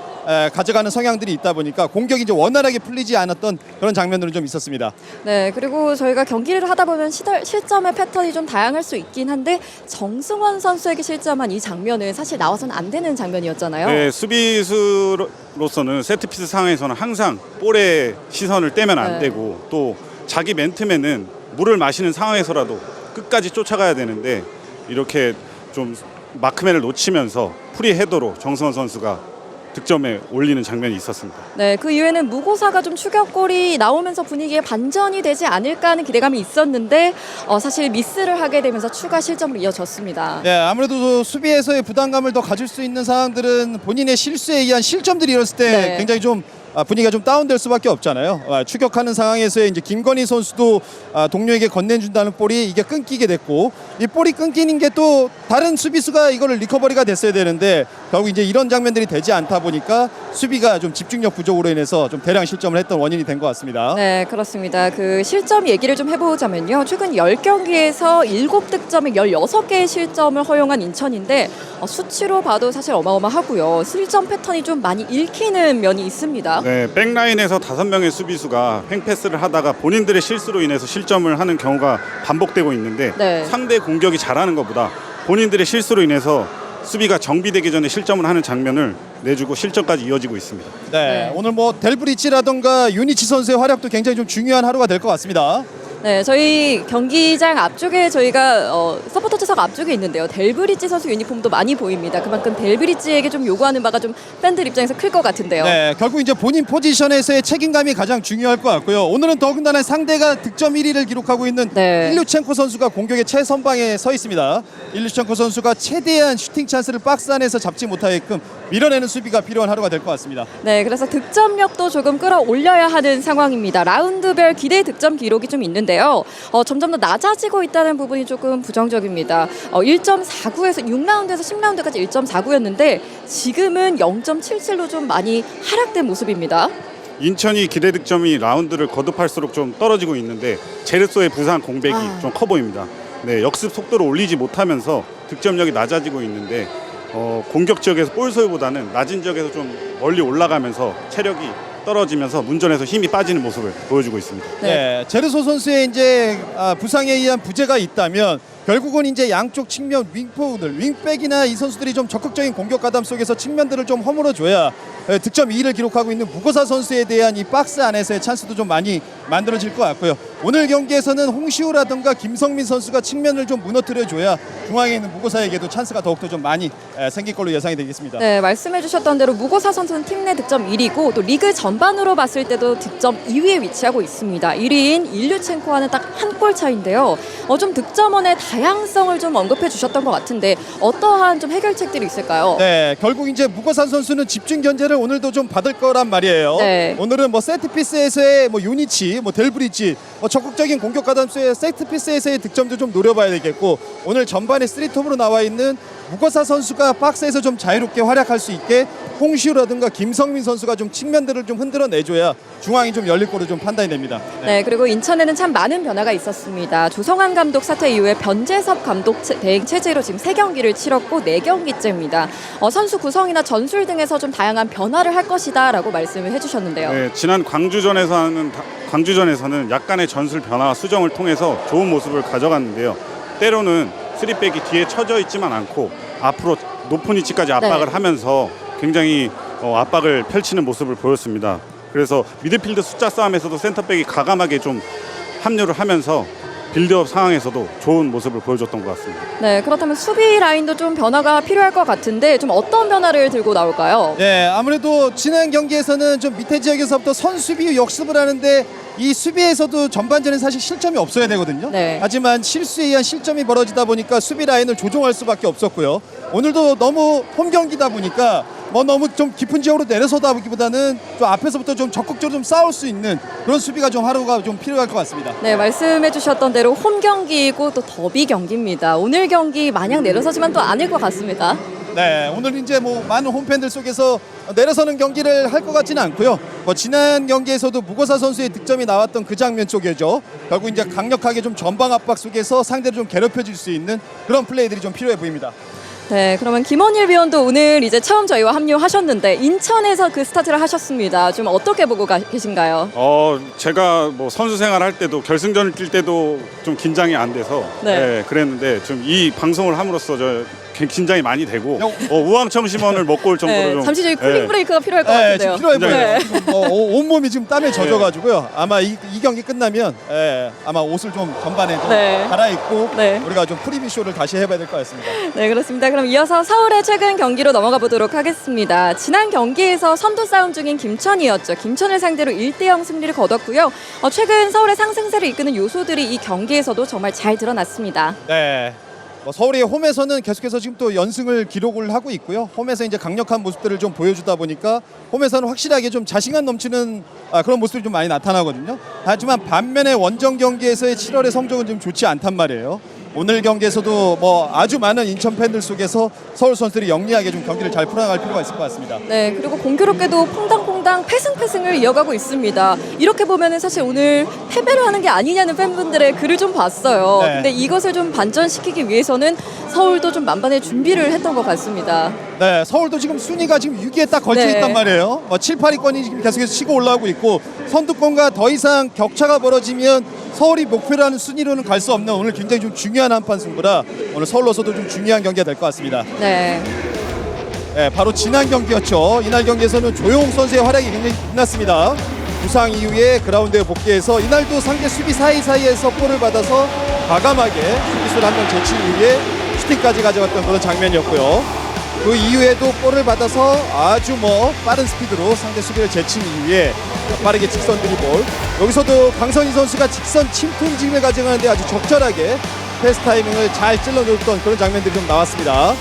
가져가는 성향들이 있다 보니까 공격이 이제 원활하게 풀리지 않았던 그런 장면들은 좀 있었습니다. 네, 그리고 저희가 경기를 하다 보면 실점의 패턴이 좀 다양할 수 있긴 한데 정승원 선수에게 실점한 이 장면은 사실 나와서는 안 되는 장면이었잖아요. 네, 수비수로서는 세트피스 상황에서는 항상 볼에 시선을 떼면 안 네. 되고 또 자기 맨투맨은 물을 마시는 상황에서라도 끝까지 쫓아가야 되는데 이렇게 좀 마크맨을 놓치면서 프리 헤더로 정승원 선수가 득점에 올리는 장면이 있었습니다. 네, 그 이후에는 무고사가 좀 추격골이 나오면서 분위기에 반전이 되지 않을까 하는 기대감이 있었는데 사실 미스를 하게 되면서 추가 실점으로 이어졌습니다. 네, 아무래도 수비에서의 부담감을 더 가질 수 있는 상황들은 본인의 실수에 의한 실점들이 일었을 때 네. 굉장히 좀 분위기가 좀 다운될 수밖에 없잖아요. 추격하는 상황에서의 이제 김건희 선수도 동료에게 건네준다는 볼이 이게 끊기게 됐고 이 볼이 끊기는 게 또 다른 수비수가 이거를 리커버리가 됐어야 되는데 결국 이제 이런 장면들이 되지 않다 보니까 수비가 좀 집중력 부족으로 인해서 좀 대량 실점을 했던 원인이 된 것 같습니다. 네, 그렇습니다. 그 실점 얘기를 좀 해보자면요. 최근 10경기에서 7득점에 16개의 실점을 허용한 인천인데 수치로 봐도 사실 어마어마하고요. 실점 패턴이 좀 많이 읽히는 면이 있습니다. 네, 백라인에서 5명의 수비수가 횡패스를 하다가 본인들의 실수로 인해서 실점을 하는 경우가 반복되고 있는데 네. 상대 공격이 잘하는 것보다 본인들의 실수로 인해서 수비가 정비되기 전에 실점을 하는 장면을 내주고 실점까지 이어지고 있습니다. 네, 네. 오늘 뭐 델브리치라던가 유니치 선수의 활약도 굉장히 좀 중요한 하루가 될 것 같습니다. 네, 저희 경기장 앞쪽에 저희가 서포터즈석 앞쪽에 있는데요. 델브리지 선수 유니폼도 많이 보입니다. 그만큼 델브리지에게 좀 요구하는 바가 좀 팬들 입장에서 클 것 같은데요. 네, 결국 이제 본인 포지션에서의 책임감이 가장 중요할 것 같고요. 오늘은 더군다나 상대가 득점 1위를 기록하고 있는 네. 일류첸코 선수가 공격의 최선방에 서 있습니다. 일류첸코 선수가 최대한 슈팅 찬스를 박스 안에서 잡지 못하게끔 밀어내는 수비가 필요한 하루가 될 것 같습니다. 네, 그래서 득점력도 조금 끌어올려야 하는 상황입니다. 라운드별 기대 득점 기록이 좀 있는데요. 점점 더 낮아지고 있다는 부분이 조금 부정적입니다. 1.49에서 6라운드에서 10라운드까지 1.49였는데 지금은 0.77로 좀 많이 하락된 모습입니다. 인천이 기대 득점이 라운드를 거듭할수록 좀 떨어지고 있는데 제르소의 부상 공백이 좀 커 보입니다. 네, 역습 속도를 올리지 못하면서 득점력이 낮아지고 있는데 공격 지역에서 볼 소유보다는 낮은 지역에서 좀 멀리 올라가면서 체력이 떨어지면서 문전에서 힘이 빠지는 모습을 보여주고 있습니다. 네, 제르소 선수의 이제 부상에 의한 부재가 있다면 결국은 이제 양쪽 측면 윙포들, 윙백이나 이 선수들이 좀 적극적인 공격 가담 속에서 측면들을 좀 허물어줘야 득점 2위를 기록하고 있는 무고사 선수에 대한 이 박스 안에서의 찬스도 좀 많이 만들어질 것 같고요. 오늘 경기에서는 홍시우라든가 김성민 선수가 측면을 좀 무너뜨려줘야 중앙에 있는 무고사에게도 찬스가 더욱더 좀 많이 생길 걸로 예상이 되겠습니다. 네, 말씀해 주셨던 대로 무고사 선수는 팀 내 득점 1위고 또 리그 전반으로 봤을 때도 득점 2위에 위치하고 있습니다. 1위인 일류첸코와는 딱 한 골 차인데요. 좀 득점원의 다양성을 좀 언급해 주셨던 것 같은데 어떠한 좀 해결책들이 있을까요? 네, 결국 이제 무거산 선수는 집중 견제를 오늘도 좀 받을 거란 말이에요. 네. 오늘은 뭐 세트피스에서의 뭐 유니치, 뭐 델브리지, 적극적인 공격 가담수의 세트피스에서의 득점도 좀 노려봐야 되겠고 오늘 전반에 3톱으로 나와 있는 무거사 선수가 박스에서 좀 자유롭게 활약할 수 있게 홍시우라든가 김성민 선수가 좀 측면들을 좀 흔들어 내줘야 중앙이 좀 열릴 거로 좀 판단이 됩니다. 네, 그리고 인천에는 참 많은 변화가 있었습니다. 조성환 감독 사퇴 이후에 변재섭 감독 대행 체제로 지금 3경기를 치렀고 4경기째입니다. 선수 구성이나 전술 등에서 좀 다양한 변화를 할 것이다라고 말씀을 해주셨는데요. 네, 지난 광주전에서는 약간의 전술 변화와 수정을 통해서 좋은 모습을 가져갔는데요. 때로는 3백이 뒤에 쳐져 있지만 않고 앞으로 높은 위치까지 압박을 하면서 굉장히 압박을 펼치는 모습을 보였습니다. 그래서 미드필드 숫자 싸움에서도 센터백이 과감하게 좀 합류를 하면서 빌드업 상황에서도 좋은 모습을 보여줬던 것 같습니다. 네, 그렇다면 수비 라인도 좀 변화가 필요할 것 같은데 좀 어떤 변화를 들고 나올까요? 네, 아무래도 지난 경기에서는 좀 밑에 지역에서부터 선수비 역습을 하는데 이 수비에서도 전반전에 사실 실점이 없어야 되거든요. 네. 하지만 실수에 의한 실점이 벌어지다 보니까 수비 라인을 조정할 수밖에 없었고요. 오늘도 너무 홈 경기다 보니까 너무 좀 깊은 지역으로 내려서다 보기보다는 좀 앞에서부터 좀 적극적으로 좀 싸울 수 있는 그런 수비가 좀 하루가 좀 필요할 것 같습니다. 네, 말씀해 주셨던 대로 홈 경기이고 또 더비 경기입니다. 오늘 경기 마냥 내려서지만 또 아닐 것 같습니다. 네, 오늘 이제 뭐 많은 홈팬들 속에서 내려서는 경기를 할 것 같지는 않고요. 지난 경기에서도 무고사 선수의 득점이 나왔던 그 장면 쪽이죠. 결국 이제 강력하게 좀 전방 압박 속에서 상대를 좀 괴롭혀줄 수 있는 그런 플레이들이 좀 필요해 보입니다. 네, 그러면 김원일 위원도 오늘 이제 처음 저희와 합류하셨는데 인천에서 그 스타트를 하셨습니다. 좀 어떻게 보고 계신가요? 제가 뭐 선수 생활할 때도 결승전을 뛸 때도 좀 긴장이 안 돼서 그랬는데 좀 이 방송을 함으로써 긴장이 많이 되고 우왕청심원을 먹고 올 정도로 좀 잠시 저희 쿨링 브레이크가 필요할 것 같은데요. 지금 필요해 보여요. 네. 지금 온몸이 지금 땀에 젖어가지고요. 아마 이 경기 끝나면 아마 옷을 좀 전반에 좀 갈아입고 우리가 좀 프리뷰 쇼를 다시 해봐야 될 것 같습니다. 네, 그렇습니다. 그럼 이어서 서울의 최근 경기로 넘어가 보도록 하겠습니다. 지난 경기에서 선두 싸움 중인 김천이었죠. 김천을 상대로 1대0 승리를 거뒀고요. 최근 서울의 상승세를 이끄는 요소들이 이 경기에서도 정말 잘 드러났습니다. 네. 서울이 홈에서는 계속해서 지금 또 연승을 기록을 하고 있고요. 홈에서 이제 강력한 모습들을 좀 보여주다 보니까 홈에서는 확실하게 좀 자신감 넘치는 그런 모습이 좀 많이 나타나거든요. 하지만 반면에 원정 경기에서의 7월의 성적은 좀 좋지 않단 말이에요. 오늘 경기에서도 아주 많은 인천 팬들 속에서 서울 선수들이 영리하게 좀 경기를 잘 풀어나갈 필요가 있을 것 같습니다. 네, 그리고 공교롭게도 퐁당퐁당 패승을 이어가고 있습니다. 이렇게 보면은 사실 오늘 패배를 하는 게 아니냐는 팬분들의 글을 좀 봤어요. 네. 근데 이것을 좀 반전시키기 위해서는 서울도 좀 만반의 준비를 했던 것 같습니다. 네, 서울도 지금 순위가 지금 6위에 딱 걸쳐 있단 말이에요. 7, 8위권이 지금 계속해서 치고 올라오고 있고 선두권과 더 이상 격차가 벌어지면 서울이 목표라는 순위로는 갈 수 없는 오늘 굉장히 좀 중요한 한판 승부라 오늘 서울로서도 좀 중요한 경기가 될 것 같습니다. 네. 네, 바로 지난 경기였죠. 이날 경기에서는 조용욱 선수의 활약이 굉장히 빛났습니다. 부상 이후에 그라운드에 복귀해서 이날도 상대 수비 사이사이에서 볼을 받아서 과감하게 수비수를 한 명 제친 이후에 슈팅까지 가져갔던 그런 장면이었고요. 그 이후에도 볼을 받아서 아주 빠른 스피드로 상대 수비를 제친 이후에 빠르게 직선 드리볼. 여기서도 강선희 선수가 직선 침투 움직임을 가져가는데 아주 적절하게 패스 타이밍을 잘 찔러놓았던 그런 장면들이 좀 나왔습니다.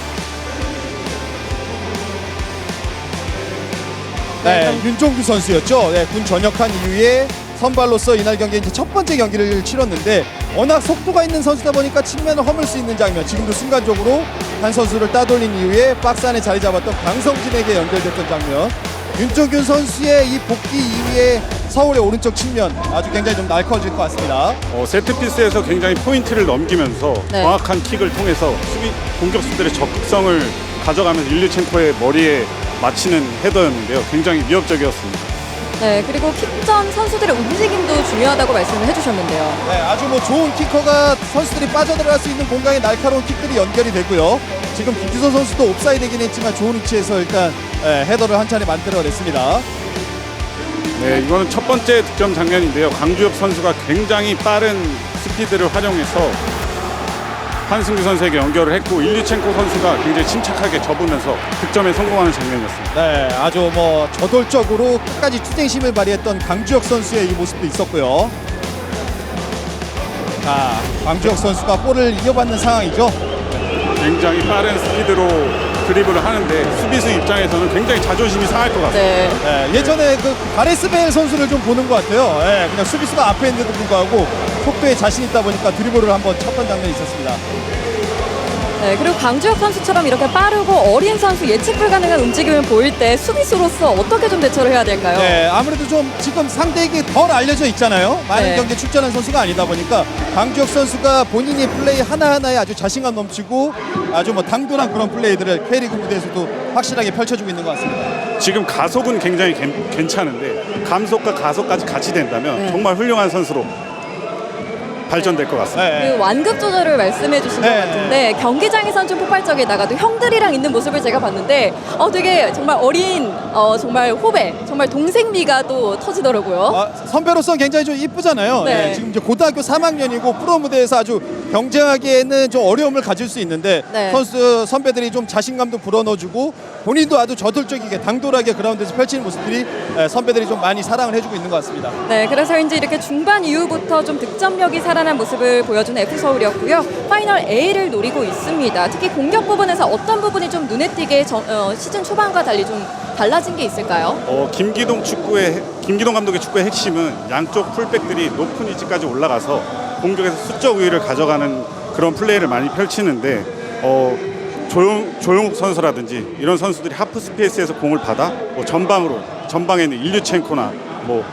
네, 윤종규 선수였죠. 네, 군 전역한 이후에 선발로서 이날 경기에 이제 첫 번째 경기를 치렀는데 워낙 속도가 있는 선수다 보니까 측면을 허물 수 있는 장면. 지금도 순간적으로 한 선수를 따돌린 이후에 박스 안에 자리 잡았던 강성진에게 연결됐던 장면. 윤종규 선수의 이 복귀 이후에 서울의 오른쪽 측면 아주 굉장히 좀 날카로워질 것 같습니다. 세트피스에서 굉장히 포인트를 넘기면서 네. 정확한 킥을 통해서 공격수들의 적극성을 가져가면서 일류첸코의 머리에 맞히는 헤더였는데요. 굉장히 위협적이었습니다. 네, 그리고 킥전 선수들의 움직임도 중요하다고 말씀을 해주셨는데요. 네, 아주 좋은 키커가 선수들이 빠져들어갈 수 있는 공간에 날카로운 킥들이 연결이 되고요. 지금 김주선 선수도 옵사이드이긴 했지만 좋은 위치에서 일단 헤더를 한 차례 만들어냈습니다. 네, 이거는 첫 번째 득점 장면인데요. 강주엽 선수가 굉장히 빠른 스피드를 활용해서 한승규 선수에게 연결을 했고 일류첸코 선수가 굉장히 침착하게 접으면서 득점에 성공하는 장면이었습니다. 네, 아주 저돌적으로 끝까지 투쟁심을 발휘했던 강주혁 선수의 이 모습도 있었고요. 자, 강주혁 선수가 볼을 이어받는 상황이죠. 굉장히 빠른 스피드로 드리블을 하는데 수비수 입장에서는 굉장히 자존심이 상할 것 같습니다. 네. 네, 예전에 그 가레스 베일 선수를 좀 보는 것 같아요. 네, 그냥 수비수가 앞에 있는데도 불구하고 속도에 자신 있다 보니까 드리블을 한번 쳤던 장면이 있었습니다. 네, 그리고 강주혁 선수처럼 이렇게 빠르고 어린 선수 예측 불가능한 움직임을 보일 때 수비수로서 어떻게 좀 대처를 해야 될까요? 네, 아무래도 좀 지금 상대에게 덜 알려져 있잖아요. 많은 네. 경기에 출전한 선수가 아니다 보니까 강주혁 선수가 본인의 플레이 하나하나에 아주 자신감 넘치고 아주 당돌한 그런 플레이들을 K리그 무대에서도 확실하게 펼쳐주고 있는 것 같습니다. 지금 가속은 굉장히 괜찮은데 감속과 가속까지 같이 된다면 네. 정말 훌륭한 선수로 발전될 것 같습니다. 네. 그 완급 조절을 말씀해 주신 것 네. 같은데 경기장에선 좀 폭발적이다가도 형들이랑 있는 모습을 제가 봤는데 되게 정말 어린 정말 후배 정말 동생미가 또 터지더라고요. 선배로서 굉장히 좀 이쁘잖아요. 네. 네, 지금 이제 고등학교 3학년이고 프로 무대에서 아주 경쟁하기에는 좀 어려움을 가질 수 있는데 네. 선배들이 좀 자신감도 불어넣어주고 본인도 아주 저돌적이게 당돌하게 그라운드에서 펼치는 모습들이 선배들이 좀 많이 사랑을 해주고 있는 것 같습니다. 네, 그래서 이제 이렇게 중반 이후부터 좀 득점력이 살아난 모습을 보여준 F서울이었고요. 파이널 A를 노리고 있습니다. 특히 공격 부분에서 어떤 부분이 좀 눈에 띄게 시즌 초반과 달리 좀 달라진 게 있을까요? 김기동 감독의 축구의 핵심은 양쪽 풀백들이 높은 위치까지 올라가서 공격에서 수적 우위를 가져가는 그런 플레이를 많이 펼치는데 조용욱 선수라든지 이런 선수들이 하프 스페이스에서 공을 받아 전방에 있는 일류첸코나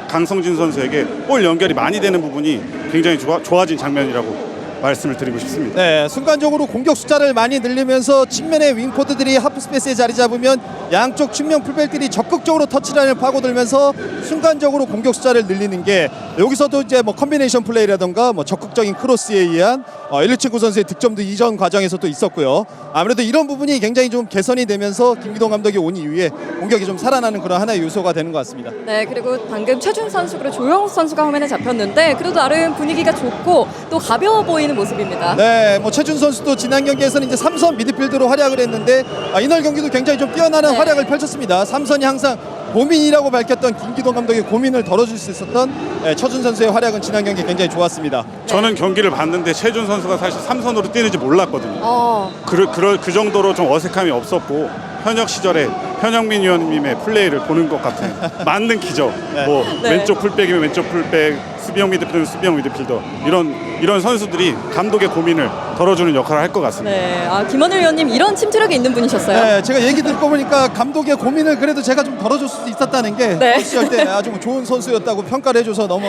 강성진 선수에게 볼 연결이 많이 되는 부분이 굉장히 좋아진 장면이라고 말씀을 드리고 싶습니다. 네, 순간적으로 공격 숫자를 많이 늘리면서 측면의 윙포드들이 하프 스페이스에 자리 잡으면 양쪽 측면 풀백들이 적극적으로 터치라인을 파고들면서 순간적으로 공격 숫자를 늘리는 게 여기서도 이제 컨비네이션 플레이라던가 적극적인 크로스에 의한 일류첸코 선수의 득점도 이전 과정에서도 있었고요. 아무래도 이런 부분이 굉장히 좀 개선이 되면서 김기동 감독이 온 이후에 공격이 좀 살아나는 그런 하나의 요소가 되는 것 같습니다. 네, 그리고 방금 최준 선수 그리고 조영욱 선수가 화면에 잡혔는데 그래도 나름 분위기가 좋고 또 가벼워 보이는 모습입니다. 네, 최준 선수도 지난 경기에서는 이제 3선 미드필더로 활약을 했는데 이날 경기도 굉장히 좀 뛰어나는 네. 활약을 펼쳤습니다. 3선이 항상 고민이라고 밝혔던 김기동 감독의 고민을 덜어줄 수 있었던 최준 선수의 활약은 지난 경기 굉장히 좋았습니다. 저는 경기를 봤는데 최준 선수가 사실 3선으로 뛰는지 몰랐거든요. 그 정도로 좀 어색함이 없었고 현역 시절에 현영민 위원님의 플레이를 보는 것 같은 맞는 기적. 네. 네. 왼쪽 풀백이면 왼쪽 풀백, 수비형 미드필더는 수비형 미드필더 이런 선수들이 감독의 고민을 덜어주는 역할을 할 것 같습니다. 네, 김원일 위원님 이런 침투력이 있는 분이셨어요. 네, 제가 얘기 듣고 보니까 감독의 고민을 그래도 제가 좀 덜어줄 수도 있었다는 게 네. 시절 때 아주 좋은 선수였다고 평가를 해줘서 너무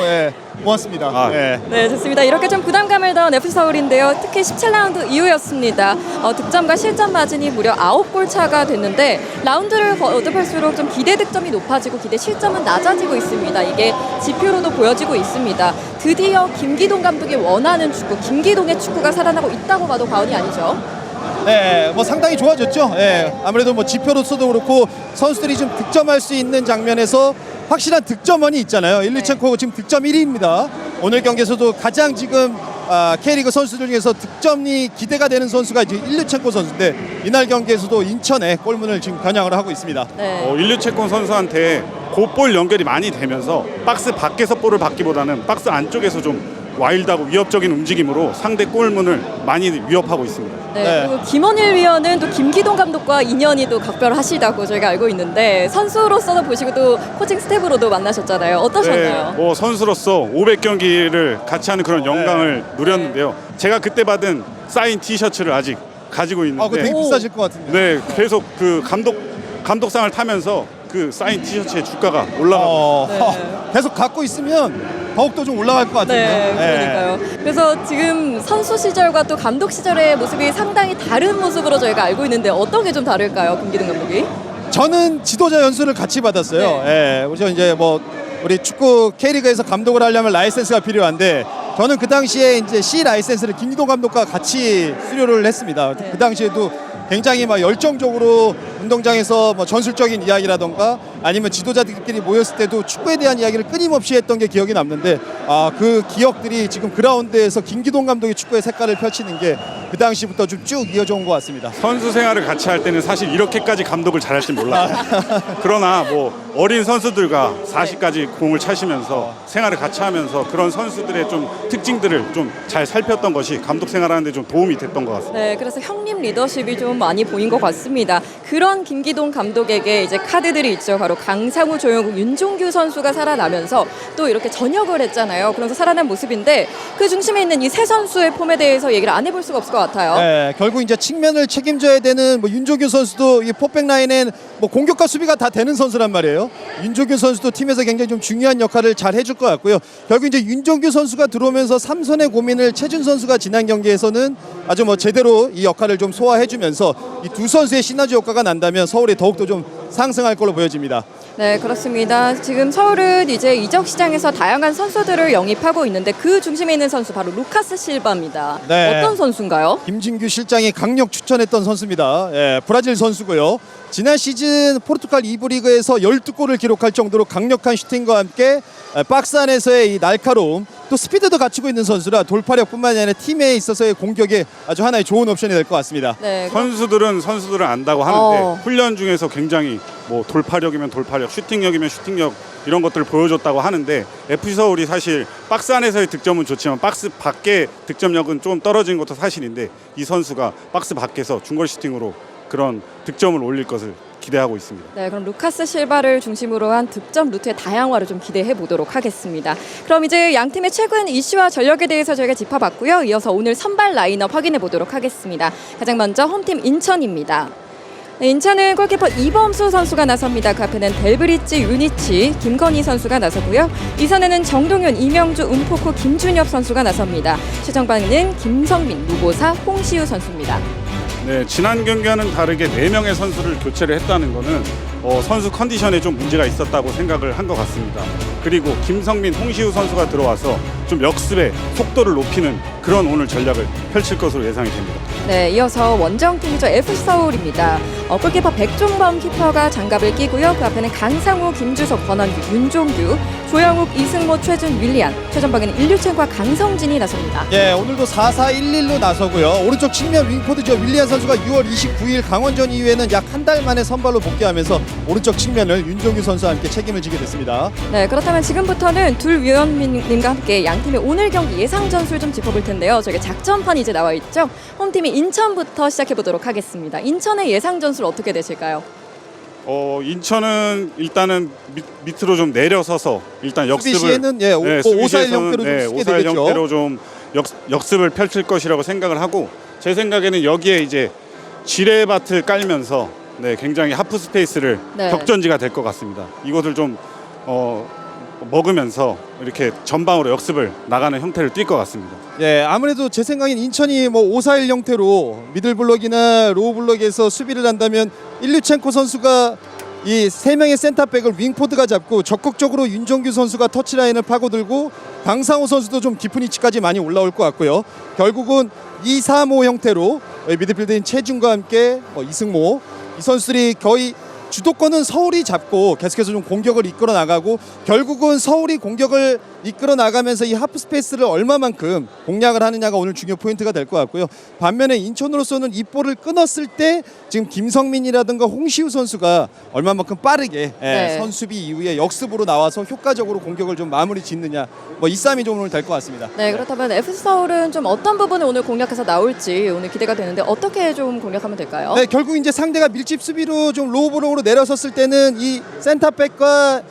고맙습니다. 네. 네, 좋습니다. 이렇게 좀 부담감을 더한 F서울인데요. 특히 17라운드 이후였습니다. 득점과 실점 마진이 무려 9골 차가 됐는데 라운드를 거듭할수록 좀 기대 득점이 높아지고 기대 실점은 낮아지고 있습니다. 이게 지표로도 보여지고 있습니다. 드디어 김기동 감독이 원하는 축구, 김기동의 축구가 살아나고 있다고 봐도 과언이 아니죠. 네, 뭐 상당히 좋아졌죠. 예, 아무래도 뭐 지표로서도 그렇고 선수들이 좀 득점할 수 있는 장면에서 확실한 득점원이 있잖아요. 일류첸코 지금 득점 1위입니다. 오늘 경기에서도 가장 지금 K리그 선수들 중에서 득점이 기대가 되는 선수가 이제 일류첸코 선수인데 이날 경기에서도 인천에 골문을 지금 겨냥을 하고 있습니다. 네. 일류체콘 선수한테 곧볼 연결이 많이 되면서 박스 밖에서 볼을 받기보다는 박스 안쪽에서 좀 와일드하고 위협적인 움직임으로 상대 골문을 많이 위협하고 있습니다. 네, 네. 그리고 김원일 위원은 또 김기동 감독과 인연이 또 각별하시다고 저희가 알고 있는데 선수로서도 보시고 또 코칭 스태프로도 만나셨잖아요. 어떠셨나요? 뭐 선수로서 500경기를 같이 하는 그런 영광을 누렸는데요. 제가 그때 받은 사인 티셔츠를 아직 가지고 그거 되게 있는데 비싸질 것 같은데. 네, 계속 그 감독상을 타면서 그 사인 티셔츠의 주가가 올라가고 네. 계속 갖고 있으면 더욱더 좀 올라갈 것 같은데요. 네, 그러니까요. 그래서 지금 선수 시절과 또 감독 시절의 모습이 상당히 다른 모습으로 저희가 알고 있는데 어떤 게 좀 다를까요, 김기동 감독이? 저는 지도자 연수를 같이 받았어요. 예, 우리 이제 뭐 우리 축구 K리그에서 감독을 하려면 라이센스가 필요한데 저는 그 당시에 이제 C 라이센스를 김기동 감독과 같이 수료를 했습니다. 네. 그 당시에도 굉장히 막 열정적으로 운동장에서 뭐 전술적인 이야기라던가 아니면 지도자들끼리 모였을 때도 축구에 대한 이야기를 끊임없이 했던 게 기억이 남는데 그 기억들이 지금 그라운드에서 김기동 감독이 축구의 색깔을 펼치는 게 그 당시부터 좀 쭉 이어져 온 것 같습니다. 선수 생활을 같이 할 때는 사실 이렇게까지 감독을 잘할 줄 몰랐어요. 그러나 뭐 어린 선수들과 40까지 공을 차시면서 생활을 같이 하면서 그런 선수들의 좀 특징들을 좀 잘 살폈던 것이 감독 생활하는데 좀 도움이 됐던 것 같습니다. 네, 그래서 형님 리더십이 좀 많이 보인 것 같습니다. 그런 김기동 감독에게 이제 카드들이 있죠. 바로 강상우, 조영욱, 윤종규 선수가 살아나면서 또 이렇게 전역을 했잖아요. 그래서 살아난 모습인데 그 중심에 있는 이 세 선수의 폼에 대해서 얘기를 안 해볼 수가 없을 것 같아요. 네, 결국 이제 측면을 책임져야 되는 뭐 윤종규 선수도 이 포백 라인엔 뭐 공격과 수비가 다 되는 선수란 말이에요. 윤종규 선수도 팀에서 굉장히 좀 중요한 역할을 잘 해줄 것 같고요. 결국 이제 윤종규 선수가 들어오면서 삼선의 고민을 최준 선수가 지난 경기에서는 아주 뭐 제대로 이 역할을 좀 소화해주면서 이 두 선수의 시너지 효과가 난다면 서울이 더욱더 좀 상승할 걸로 보여집니다. 네, 그렇습니다. 지금 서울은 이제 이적 시장에서 다양한 선수들을 영입하고 있는데 그 중심에 있는 선수 바로 루카스 실바입니다. 네. 어떤 선수인가요? 김진규 실장이 강력 추천했던 선수입니다. 예, 브라질 선수고요. 지난 시즌 포르투갈 2부 리그에서 12골을 기록할 정도로 강력한 슈팅과 함께 박스 안에서의 이 날카로움 또 스피드도 갖추고 있는 선수라 돌파력뿐만 아니라 팀에 있어서의 공격에 아주 하나의 좋은 옵션이 될 것 같습니다. 네, 선수들은 선수들을 안다고 하는데 어. 훈련 중에서 굉장히 뭐 돌파력이면 돌파력, 슈팅력이면 슈팅력 이런 것들을 보여줬다고 하는데 FC 서울이 사실 박스 안에서의 득점은 좋지만 박스 밖의 득점력은 좀 떨어진 것도 사실인데 이 선수가 박스 밖에서 중거리 슈팅으로 그런 득점을 올릴 것을 기대하고 있습니다. 네, 그럼 루카스 실바를 중심으로 한 득점 루트의 다양화를 좀 기대해 보도록 하겠습니다. 그럼 이제 양 팀의 최근 이슈와 전력에 대해서 저희가 짚어봤고요. 이어서 오늘 선발 라인업 확인해 보도록 하겠습니다. 가장 먼저 홈팀 인천입니다. 네, 인천은 골키퍼 이범수 선수가 나섭니다. 그 앞에는 델브리츠, 유니치, 김건희 선수가 나서고요. 이선에는 정동윤, 이명주, 은포코, 김준엽 선수가 나섭니다. 최전방에는 김성민, 누보사, 홍시우 선수입니다. 네, 지난 경기와는 다르게 4명의 선수를 교체를 했다는 것은 선수 컨디션에 좀 문제가 있었다고 생각을 한 것 같습니다. 그리고 김성민, 홍시우 선수가 들어와서 좀 역습의 속도를 높이는 그런 오늘 전략을 펼칠 것으로 예상이 됩니다. 네, 이어서 원정팀이죠. FC 서울입니다. 골키퍼 백종범 키퍼가 장갑을 끼고요. 그 앞에는 강상우, 김주석, 권원규, 윤종규, 조영욱, 이승모, 최준, 윌리안, 최전방에는 일류첸과 강성진이 나섭니다. 예, 오늘도 4-4-1-1로 나서고요. 오른쪽 측면 윙포드죠. 윌리안 선수가 6월 29일 강원전 이후에는 약 한 달 만에 선발로 복귀하면서 오른쪽 측면을 윤종규 선수와 함께 책임을 지게 됐습니다. 네, 그렇다면 지금부터는 둘 위원님과 함께 양 팀의 오늘 경기 예상 전술 좀 짚어볼 텐데요. 저기 작전판이 이제 나와 있죠. 홈팀이 인천부터 시작해 보도록 하겠습니다. 인천의 예상 전술 어떻게 되실까요? 인천은 일단은 밑으로 좀 내려서서 일단 역습을 수비 시에는 5-4-1 형태로 좀 쓰게 5-4-1 되겠죠. 형태로 좀 역습을 펼칠 것이라고 생각을 하고 제 생각에는 여기에 이제 지뢰밭을 깔면서 굉장히 하프 스페이스를 네. 격전지가 될 것 같습니다. 이것을 좀 먹으면서 이렇게 전방으로 역습을 나가는 형태를 띌 것 같습니다. 예, 아무래도 제 생각엔 인천이 뭐 5-4-1 형태로 미들블록이나 로우블록에서 수비를 한다면 일류첸코 선수가 이 세 명의 센터백을 윙포드가 잡고 적극적으로 윤정규 선수가 터치라인을 파고들고 강상호 선수도 좀 깊은 위치까지 많이 올라올 것 같고요. 결국은 2-3-5 형태로 미드필더인 최준과 함께 이승모 이 선수들이 거의 주도권은 서울이 잡고 계속해서 좀 공격을 이끌어 나가고 결국은 서울이 공격을 이끌어 나가면서 이 하프 스페이스를 얼마만큼 공략을 하느냐가 오늘 중요 포인트가 될 것 같고요. 반면에 인천으로서는 이 볼을 끊었을 때 지금 김성민이라든가 홍시우 선수가 얼마만큼 빠르게 네. 선수비 이후에 역습으로 나와서 효과적으로 공격을 좀 마무리 짓느냐 이 싸움이 좀 오늘 될 것 같습니다. 네, 그렇다면 FC 서울은 좀 어떤 부분을 오늘 공략해서 나올지 오늘 기대가 되는데 어떻게 좀 공략하면 될까요? 네, 결국 이제 상대가 밀집 수비로 좀 로우 브로우로 내려섰을 때는 이 센터백과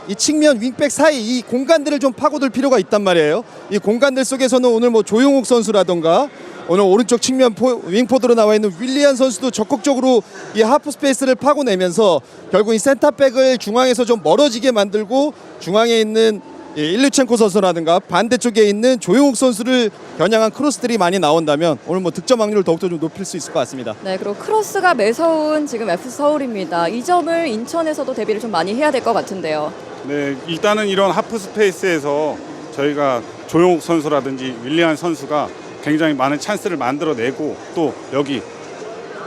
이 측면 윙백 사이 이 공간들을 좀 파고들 필요가 있단 말이에요. 이 공간들 속에서는 오늘 조용욱 선수라던가 오늘 오른쪽 측면 윙포드로 나와 있는 윌리안 선수도 적극적으로 이 하프 스페이스를 파고내면서 결국 이 센터백을 중앙에서 좀 멀어지게 만들고 중앙에 있는 일류첸코 선수라든가 반대쪽에 있는 조용욱 선수를 겨냥한 크로스들이 많이 나온다면 오늘 득점 확률을 더욱더 좀 높일 수 있을 것 같습니다. 네, 그리고 크로스가 매서운 지금 FC 서울입니다. 이 점을 인천에서도 대비를 좀 많이 해야 될 것 같은데요. 네, 일단은 이런 하프 스페이스에서 저희가 조용욱 선수라든지 윌리안 선수가 굉장히 많은 찬스를 만들어내고 또 여기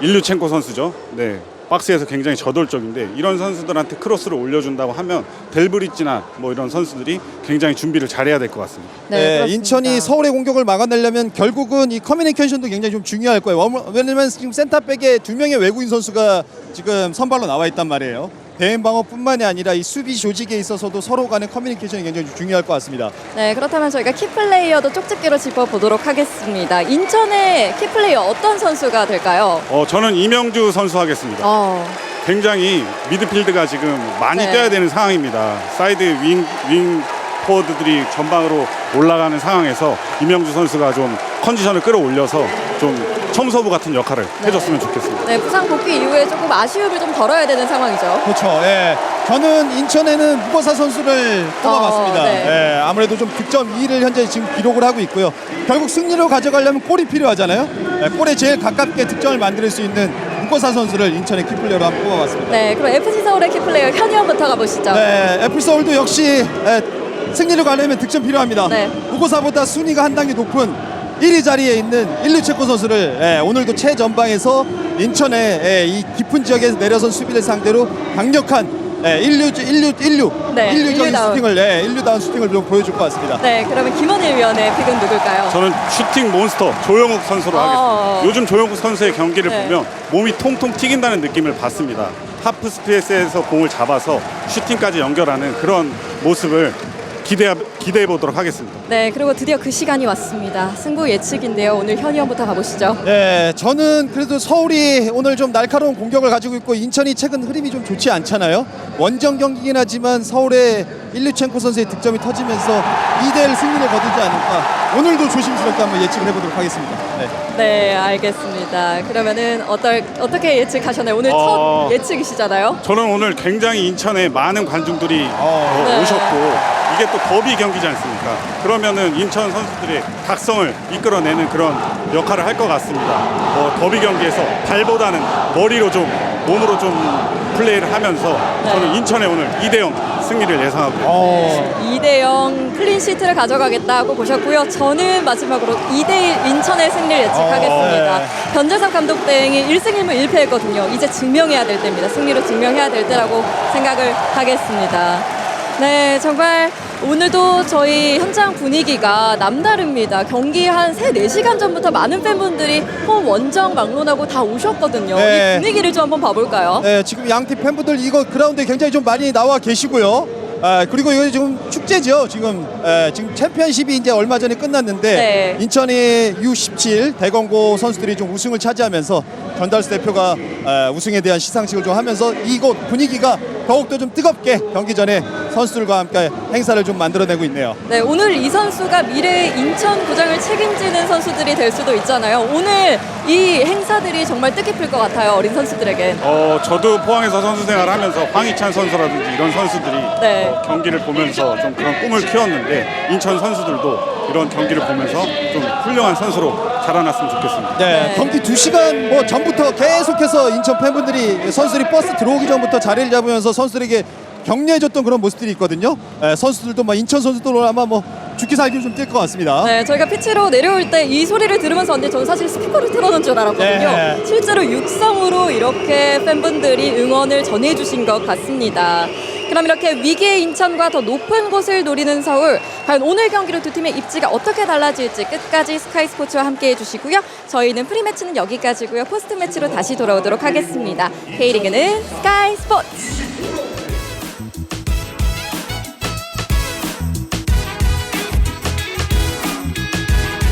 일류첸코 선수죠. 네, 박스에서 굉장히 저돌적인데 이런 선수들한테 크로스를 올려준다고 하면 델브리지나 이런 선수들이 굉장히 준비를 잘해야 될 것 같습니다. 네, 네, 그렇습니다. 인천이 서울의 공격을 막아내려면 결국은 이 커뮤니케이션도 굉장히 좀 중요할 거예요. 왜냐면 지금 센터백에 2명의 외국인 선수가 지금 선발로 나와 있단 말이에요. 대인 방어뿐만이 아니라 이 수비 조직에 있어서도 서로 간의 커뮤니케이션이 굉장히 중요할 것 같습니다. 네, 그렇다면 저희가 키플레이어도 쪽집게로 짚어보도록 하겠습니다. 인천의 키플레이어 어떤 선수가 될까요? 저는 이명주 선수 하겠습니다. 굉장히 미드필드가 지금 많이 네. 뛰어야 되는 상황입니다. 사이드 윙 포워드들이 전방으로 올라가는 상황에서 이명주 선수가 좀 컨디션을 끌어올려서 좀 첨서부 같은 역할을 해줬으면 좋겠습니다. 네, 부상 복귀 이후에 조금 아쉬움을 좀 덜어야 되는 상황이죠. 그렇죠. 예. 저는 인천에는 무거사 선수를 뽑아봤습니다. 네. 예, 아무래도 좀 득점 2를 현재 지금 기록을 하고 있고요. 결국 승리로 가져가려면 골이 필요하잖아요. 예, 골에 제일 가깝게 득점을 만들 수 있는 무거사 선수를 인천의 키플레이어로 한번 뽑아봤습니다. 네, 그럼 FC 서울의 키플레이어 현이원부터 가보시죠. 네, 애플서울도 역시 승리를 가려면 득점 필요합니다. 네. 무고사보다 순위가 한 단계 높은 1위 자리에 있는 일류체코 선수를 오늘도 최전방에서 인천의 이 깊은 지역에서 내려선 수비를 상대로 강력한 인류적인 인류다운. 슈팅을 인류다운 슈팅을 좀 보여줄 것 같습니다. 네, 그러면 김원일 위원의 픽은 누굴까요? 저는 슈팅 몬스터 조용욱 선수로 하겠습니다. 요즘 조용욱 선수의 경기를 네. 보면 몸이 통통 튀긴다는 느낌을 받습니다. 하프 스페이스에서 공을 잡아서 슈팅까지 연결하는 그런 모습을 기대해 보도록 하겠습니다. 네, 그리고 드디어 그 시간이 왔습니다. 승부 예측인데요. 오늘 현이원부터 가보시죠. 네, 저는 그래도 서울이 오늘 좀 날카로운 공격을 가지고 있고 인천이 최근 흐름이 좀 좋지 않잖아요. 원정 경기긴 하지만 서울의 일류첸코 선수의 득점이 터지면서 2대1 승리를 거두지 않을까. 오늘도 조심스럽게 한번 예측을 해보도록 하겠습니다. 네. 네, 알겠습니다. 그러면은 어떻게 예측하셨나요? 오늘 첫 예측이시잖아요. 저는 오늘 굉장히 인천에 많은 관중들이 네. 오셨고 이게 또 더비 경기지 않습니까? 그러면은 인천 선수들의 각성을 이끌어내는 그런 역할을 할 것 같습니다. 더비 경기에서 발보다는 머리로 좀 몸으로 좀 플레이를 하면서 저는 인천에 오늘 2대0 승리를 예상하고요. 2대0 클린시트를 가져가겠다고 보셨고요. 저는 마지막으로 2대1 인천의 승리를 예측하겠습니다. 변재성 감독 대행이 1승 1무 1패했거든요. 이제 증명해야 될 때입니다. 승리로 증명해야 될 때라고 생각을 하겠습니다. 네, 정말 오늘도 저희 현장 분위기가 남다릅니다. 경기 한 3-4시간 전부터 많은 팬분들이 홈 원정 막론하고 다 오셨거든요. 네. 이 분위기를 좀 한번 봐볼까요? 네, 지금 양팀 팬분들 이거 그라운드에 굉장히 좀 많이 나와 계시고요. 그리고 이거 지금 축제죠. 지금 챔피언십이 이제 얼마 전에 끝났는데 네. 인천의 U17 대건고 선수들이 좀 우승을 차지하면서 전달수 대표가 우승에 대한 시상식을 좀 하면서 이곳 분위기가 더욱더 좀 뜨겁게 경기 전에 선수들과 함께 행사를 좀 만들어내고 있네요. 네, 오늘 이 선수가 미래의 인천 구장을 책임지는 선수들이 될 수도 있잖아요. 오늘 이 행사들이 정말 뜻깊을 것 같아요. 어린 선수들에게. 저도 포항에서 선수 생활하면서 황희찬 선수라든지 이런 선수들이 네. 경기를 보면서 좀 그런 꿈을 키웠는데 인천 선수들도 이런 경기를 보면서 좀 훌륭한 선수로 달아났으면 좋겠습니다. 네, 경기 2시간 뭐 전부터 계속해서 인천 팬분들이 선수들이 버스 들어오기 전부터 자리를 잡으면서 선수들에게 격려해줬던 그런 모습들이 있거든요. 선수들도 막 인천 선수들 아마 뭐 죽기 살기로 좀 뛸 것 같습니다. 네, 저희가 피치로 내려올 때 이 소리를 들으면서 언니 전 사실 스피커를 틀어놓은 줄 알았거든요. 네. 실제로 육성으로 이렇게 팬분들이 응원을 전해주신 것 같습니다. 그럼 이렇게 위기의 인천과 더 높은 곳을 노리는 서울, 과연 오늘 경기로 두 팀의 입지가 어떻게 달라질지 끝까지 스카이 스포츠와 함께 해주시고요. 저희는 프리매치는 여기까지고요. 포스트 매치로 다시 돌아오도록 하겠습니다. K리그는 스카이 스포츠.